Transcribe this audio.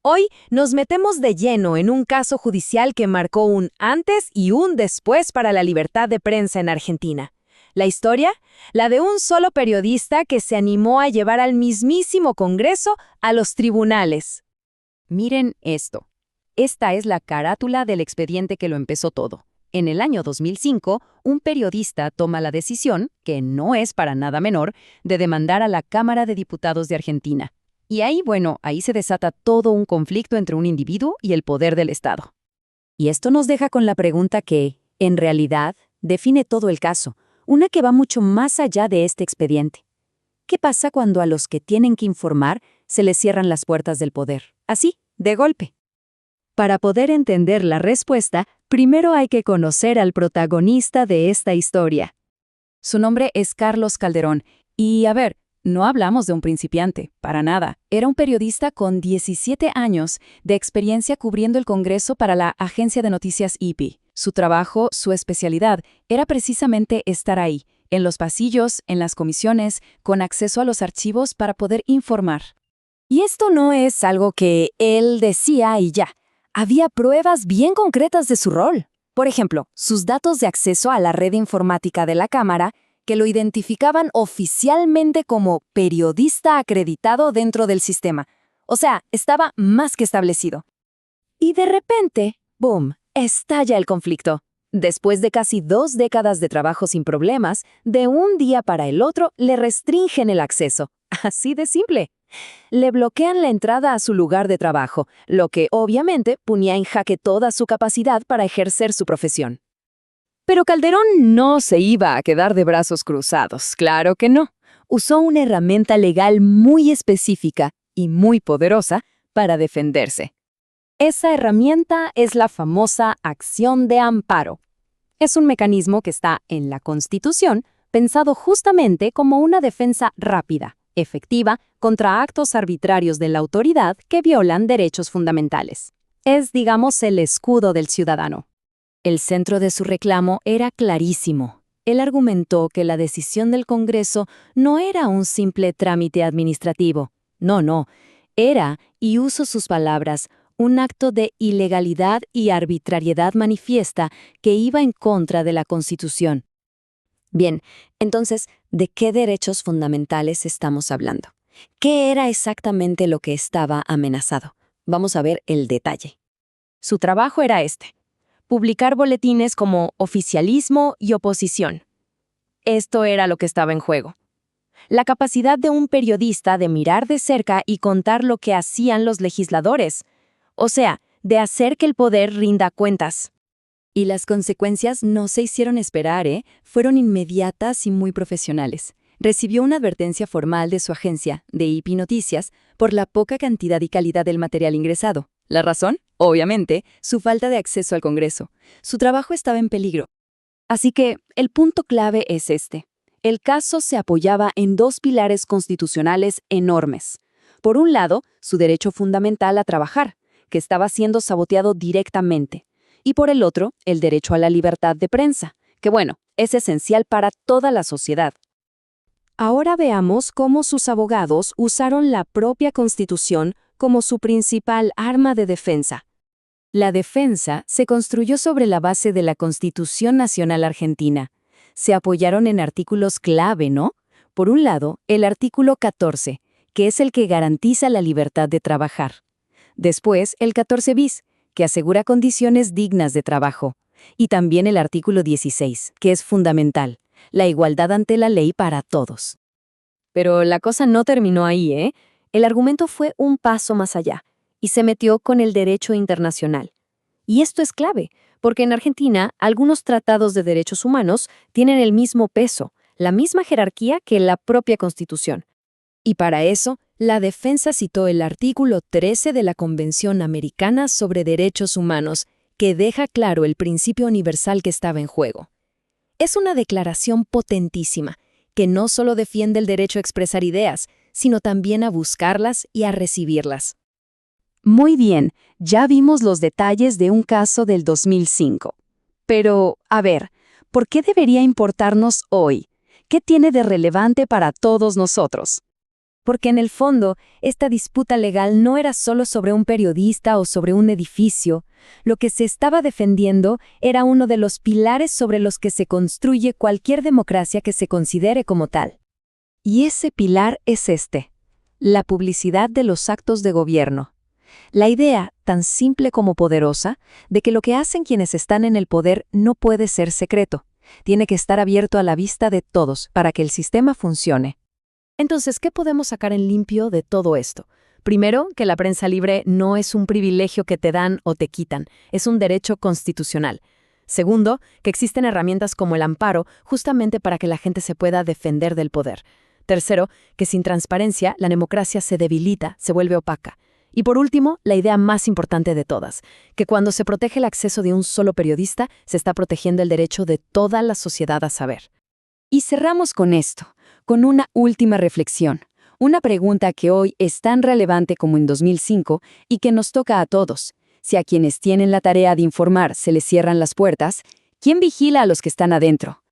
Hoy nos metemos de lleno en un caso judicial que marcó un antes y un después para la libertad de prensa en Argentina. La historia, la de un solo periodista que se animó a llevar al mismísimo Congreso a los tribunales. Miren esto. Esta es la carátula del expediente que lo empezó todo. En el año 2005, un periodista toma la decisión, que no es para nada menor, de demandar a la Cámara de Diputados de Argentina. Y ahí se desata todo un conflicto entre un individuo y el poder del Estado. Y esto nos deja con la pregunta que, en realidad, define todo el caso, una que va mucho más allá de este expediente. ¿Qué pasa cuando a los que tienen que informar se les cierran las puertas del poder? Así, de golpe. Para poder entender la respuesta, primero hay que conocer al protagonista de esta historia. Su nombre es Carlos Calderón, y no hablamos de un principiante, para nada. Era un periodista con 17 años de experiencia cubriendo el Congreso para la agencia de noticias IP. Su trabajo, su especialidad, era precisamente estar ahí, en los pasillos, en las comisiones, con acceso a los archivos para poder informar. Y esto no es algo que él decía y ya. Había pruebas bien concretas de su rol. Por ejemplo, sus datos de acceso a la red informática de la Cámara, que lo identificaban oficialmente como periodista acreditado dentro del sistema. O sea, estaba más que establecido. Y de repente, ¡boom!, estalla el conflicto. Después de casi 2 décadas de trabajo sin problemas, de un día para el otro le restringen el acceso. Así de simple. Le bloquean la entrada a su lugar de trabajo, lo que obviamente ponía en jaque toda su capacidad para ejercer su profesión. Pero Calderón no se iba a quedar de brazos cruzados, claro que no. Usó una herramienta legal muy específica y muy poderosa para defenderse. Esa herramienta es la famosa acción de amparo. Es un mecanismo que está en la Constitución, pensado justamente como una defensa rápida, efectiva, contra actos arbitrarios de la autoridad que violan derechos fundamentales. Es, digamos, el escudo del ciudadano. El centro de su reclamo era clarísimo. Él argumentó que la decisión del Congreso no era un simple trámite administrativo. No, era, y uso sus palabras, un acto de ilegalidad y arbitrariedad manifiesta que iba en contra de la Constitución. Bien, entonces, ¿de qué derechos fundamentales estamos hablando? ¿Qué era exactamente lo que estaba amenazado? Vamos a ver el detalle. Su trabajo era publicar boletines como oficialismo y oposición. Esto era lo que estaba en juego. La capacidad de un periodista de mirar de cerca y contar lo que hacían los legisladores. O sea, de hacer que el poder rinda cuentas. Y las consecuencias no se hicieron esperar, Fueron inmediatas y muy profesionales. Recibió una advertencia formal de su agencia, de IP Noticias, por la poca cantidad y calidad del material ingresado. ¿La razón? Obviamente, su falta de acceso al Congreso. Su trabajo estaba en peligro. Así que, el punto clave es El caso se apoyaba en 2 pilares constitucionales enormes. Por un lado, su derecho fundamental a trabajar, que estaba siendo saboteado directamente. Y por el otro, el derecho a la libertad de prensa, que es esencial para toda la sociedad. Ahora veamos cómo sus abogados usaron la propia Constitución como su principal arma de defensa. La defensa se construyó sobre la base de la Constitución Nacional Argentina. Se apoyaron en artículos clave, ¿no? Por un lado, el artículo 14, que es el que garantiza la libertad de trabajar. Después, el 14 bis, que asegura condiciones dignas de trabajo. Y también el artículo 16, que es fundamental, la igualdad ante la ley para todos. Pero la cosa no terminó ahí, El argumento fue un paso más allá, y se metió con el derecho internacional. Y esto es clave, porque en Argentina algunos tratados de derechos humanos tienen el mismo peso, la misma jerarquía que la propia Constitución. Y para eso, la defensa citó el artículo 13 de la Convención Americana sobre Derechos Humanos, que deja claro el principio universal que estaba en juego. Es una declaración potentísima, que no solo defiende el derecho a expresar ideas, sino también a buscarlas y a recibirlas. Muy bien, ya vimos los detalles de un caso del 2005. Pero, ¿por qué debería importarnos hoy? ¿Qué tiene de relevante para todos nosotros? Porque en el fondo, esta disputa legal no era solo sobre un periodista o sobre un edificio. Lo que se estaba defendiendo era uno de los pilares sobre los que se construye cualquier democracia que se considere como tal. Y ese pilar es este: la publicidad de los actos de gobierno. La idea, tan simple como poderosa, de que lo que hacen quienes están en el poder no puede ser secreto. Tiene que estar abierto a la vista de todos para que el sistema funcione. Entonces, ¿qué podemos sacar en limpio de todo esto? Primero, que la prensa libre no es un privilegio que te dan o te quitan, es un derecho constitucional. Segundo, que existen herramientas como el amparo justamente para que la gente se pueda defender del poder. Tercero, que sin transparencia la democracia se debilita, se vuelve opaca. Y por último, la idea más importante de todas, que cuando se protege el acceso de un solo periodista, se está protegiendo el derecho de toda la sociedad a saber. Y cerramos con esto, con una última reflexión, una pregunta que hoy es tan relevante como en 2005 y que nos toca a todos. Si a quienes tienen la tarea de informar se les cierran las puertas, ¿quién vigila a los que están adentro?